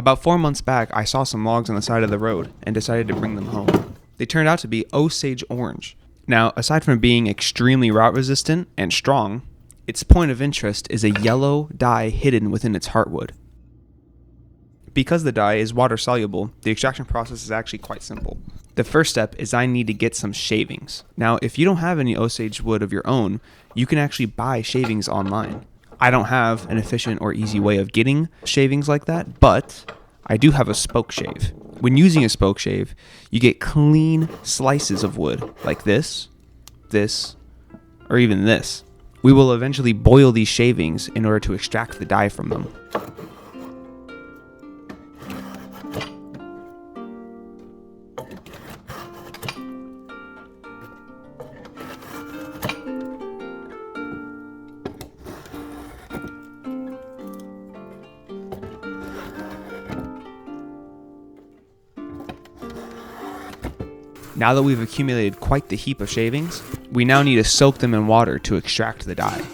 About 4 months back, I saw some logs on the side of the road and decided to bring them home. They turned out to be Osage Orange. Now, aside from being extremely rot resistant and strong, its point of interest is a yellow dye hidden within its heartwood. Because the dye is water soluble, the extraction process is actually quite simple. The first step is I need to get some shavings. Now, if you don't have any Osage wood of your own, you can actually buy shavings online. I don't have an efficient or easy way of getting shavings like that, but I do have a spoke shave. When using a spoke shave, you get clean slices of wood like this, or even this. We will eventually boil these shavings in order to extract the dye from them. Now that we've accumulated quite the heap of shavings, we now need to soak them in water to extract the dye.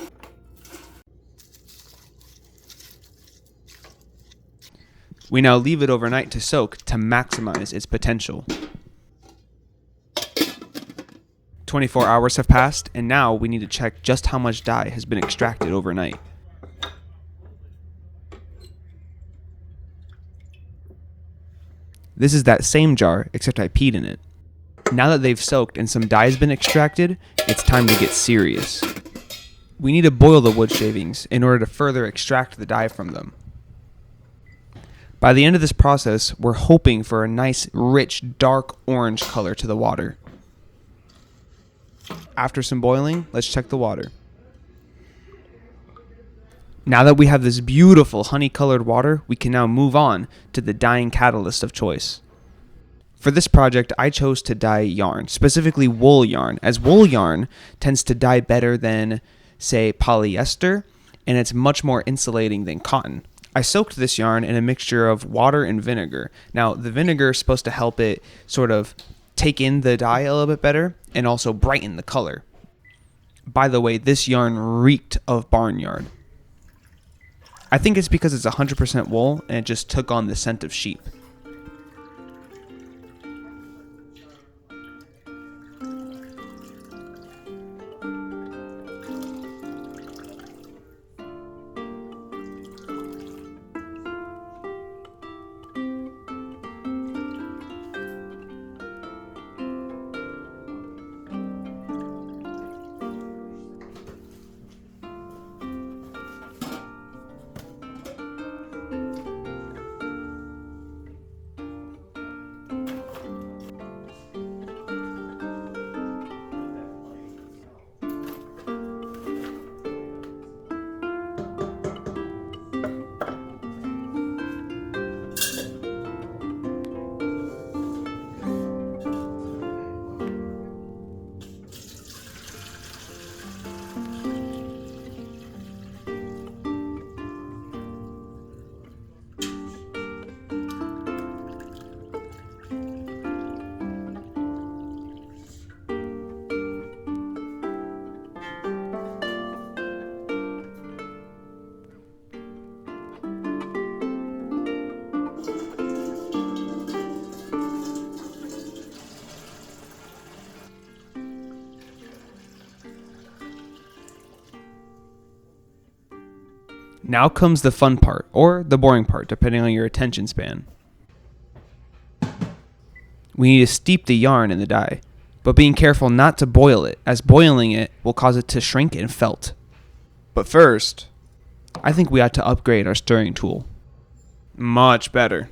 We now leave it overnight to soak to maximize its potential. 24 hours have passed, and now we need to check just how much dye has been extracted overnight. This is that same jar, except I peed in it. Now that they've soaked and some dye has been extracted, it's time to get serious. We need to boil the wood shavings in order to further extract the dye from them. By the end of this process, we're hoping for a nice, rich, dark orange color to the water. After some boiling, let's check the water. Now that we have this beautiful honey-colored water, we can now move on to the dyeing catalyst of choice. For this project, I chose to dye yarn, specifically wool yarn, as wool yarn tends to dye better than, say, polyester, and it's much more insulating than cotton. I soaked this yarn in a mixture of water and vinegar. Now, the vinegar is supposed to help it sort of take in the dye a little bit better and also brighten the color. By the way, this yarn reeked of barnyard. I think it's because it's 100% wool and it just took on the scent of sheep. Now comes the fun part, or the boring part, depending on your attention span. We need to steep the yarn in the dye, but being careful not to boil it, as boiling it will cause it to shrink and felt. But first, I think we ought to upgrade our stirring tool. Much better.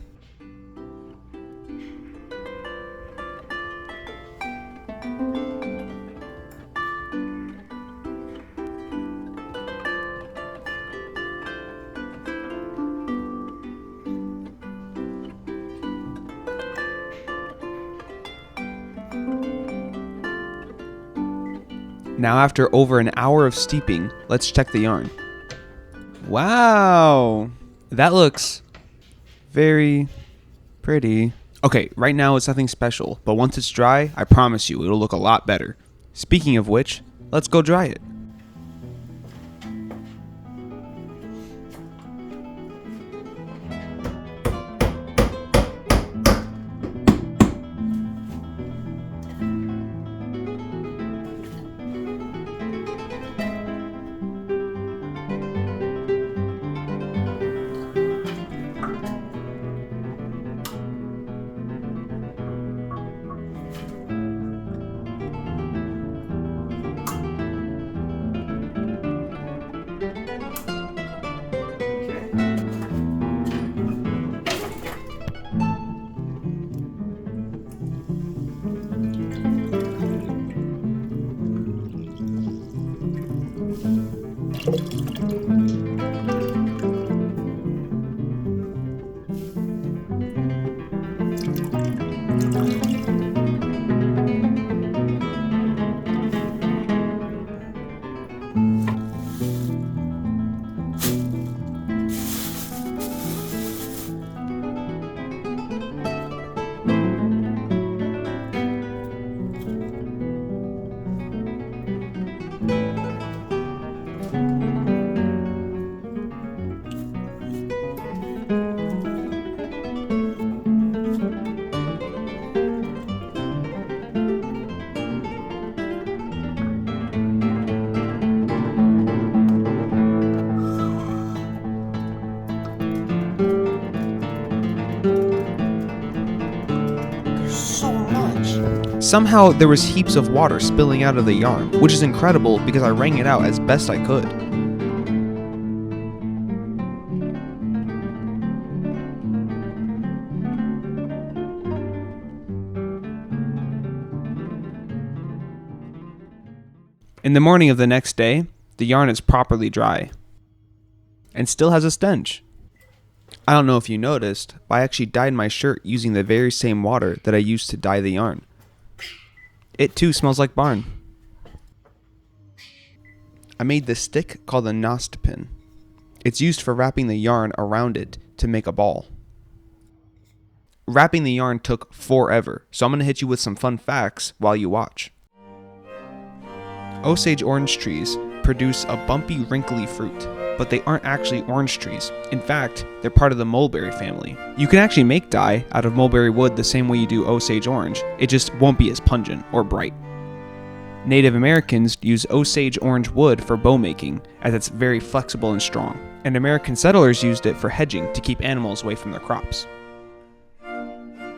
Now after over an hour of steeping, let's check the yarn. Wow, that looks very pretty. Okay, right now it's nothing special, but once it's dry, I promise you it'll look a lot better. Speaking of which, let's go dry it. Somehow there was heaps of water spilling out of the yarn, which is incredible because I wrung it out as best I could. In the morning of the next day, the yarn is properly dry and still has a stench. I don't know if you noticed, but I actually dyed my shirt using the very same water that I used to dye the yarn. It too smells like barn. I made this stick called a nostpin. It's used for wrapping the yarn around it to make a ball. Wrapping the yarn took forever, so I'm going to hit you with some fun facts while you watch. Osage orange trees produce a bumpy, wrinkly fruit, but they aren't actually orange trees. In fact, they're part of the mulberry family. You can actually make dye out of mulberry wood the same way you do Osage orange, it just won't be as pungent or bright. Native Americans use Osage orange wood for bow making, as it's very flexible and strong, and American settlers used it for hedging to keep animals away from their crops.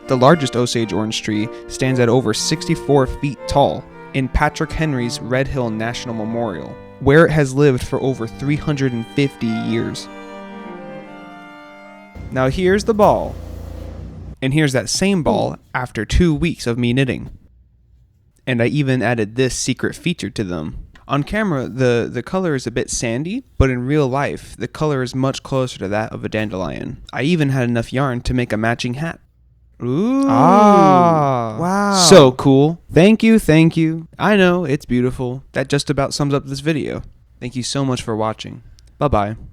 The largest Osage orange tree stands at over 64 feet tall in Patrick Henry's Red Hill National Memorial, where it has lived for over 350 years. Now here's the ball. And here's that same ball after 2 weeks of me knitting. And I even added this secret feature to them. On camera, the color is a bit sandy, but in real life, the color is much closer to that of a dandelion. I even had enough yarn to make a matching hat. Ooh. Ah. Wow. So cool. Thank you, thank you. I know, it's beautiful. That just about sums up this video. Thank you so much for watching. Bye-bye.